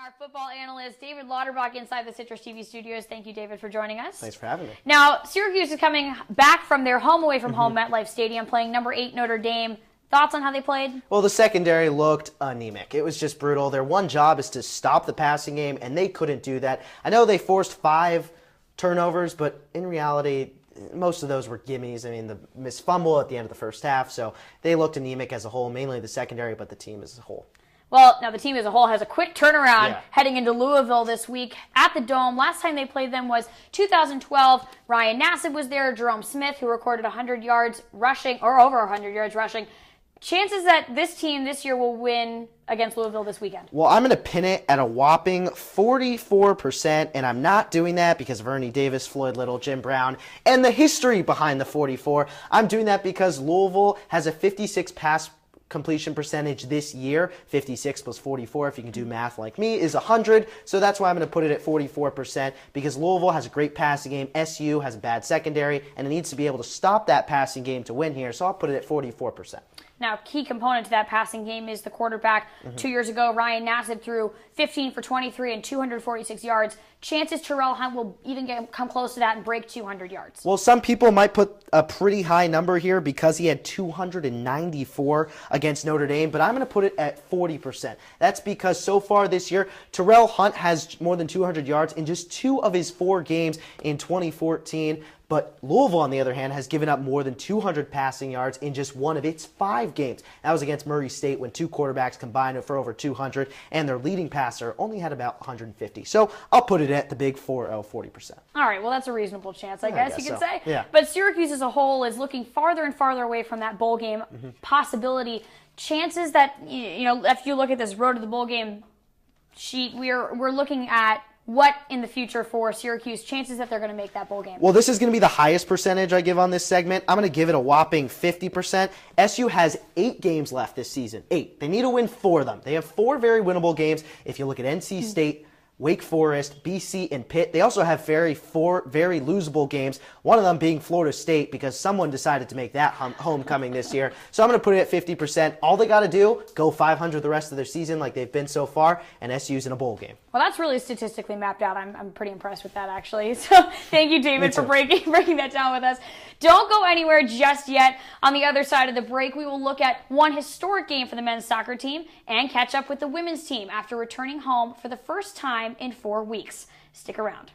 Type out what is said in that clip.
Our football analyst, David Lauterbach, inside the CitrusTV studios. Thank you, David, for joining us. Thanks for having me. Now, Syracuse is coming back from their home away from home MetLife Stadium, playing number 8 Notre Dame. Thoughts on how they played? Well, the secondary looked anemic. It was just brutal. Their one job is to stop the passing game, and they couldn't do that. I know they forced 5 turnovers, but in reality, most of those were gimmies. I mean, the missed fumble at the end of the first half, so they looked anemic as a whole, mainly the secondary, but the team as a whole. Well, now the team as a whole has a quick turnaround heading into Louisville this week at the Dome. Last time they played them was 2012. Ryan Nassib was there, Jerome Smith, who recorded 100 yards rushing, or over 100 yards rushing. Chances that this team this year will win against Louisville this weekend? Well, I'm going to pin it at a whopping 44%, and I'm not doing that because of Ernie Davis, Floyd Little, Jim Brown, and the history behind the 44. I'm doing that because Louisville has a 56 pass completion percentage this year. 56 plus 44, if you can do math like me, is 100. So that's why I'm going to put it at 44%, because Louisville has a great passing game. SU has a bad secondary, and it needs to be able to stop that passing game to win here. So I'll put it at 44%. Now, a key component to that passing game is the quarterback. 2 years ago, Ryan Nassib threw 15 for 23 and 246 yards. Chances Terrell Hunt will even come close to that and break 200 yards. Well, some people might put a pretty high number here because he had 294 against Notre Dame, but I'm going to put it at 40%. That's because so far this year, Terrell Hunt has more than 200 yards in just 2 of his 4 games in 2014. But Louisville, on the other hand, has given up more than 200 passing yards in just 1 of its 5 games. That was against Murray State when 2 quarterbacks combined for over 200, and their leading passer only had about 150. So I'll put it at the big 40%. All right, well, that's a reasonable chance, I guess you could say. Yeah. But Syracuse as a whole is looking farther and farther away from that bowl game possibility. Chances that, you know, if you look at this road to the bowl game sheet, we're looking at what in the future for Syracuse, chances that they're going to make that bowl game? Well, this is going to be the highest percentage I give on this segment. I'm going to give it a whopping 50%. SU has 8 games left this season. 8. They need to win 4 of them. They have 4 very winnable games. If you look at NC State, Wake Forest, BC, and Pitt, they also have 4 very losable games, one of them being Florida State because someone decided to make that homecoming this year. So I'm going to put it at 50%. All they got to do, go 500 the rest of their season like they've been so far, and SU's in a bowl game. Well, that's really statistically mapped out. I'm pretty impressed with that, actually. So thank you, David, for breaking that down with us. Don't go anywhere just yet. On the other side of the break, we will look at one historic game for the men's soccer team and catch up with the women's team after returning home for the first time in 4 weeks. Stick around.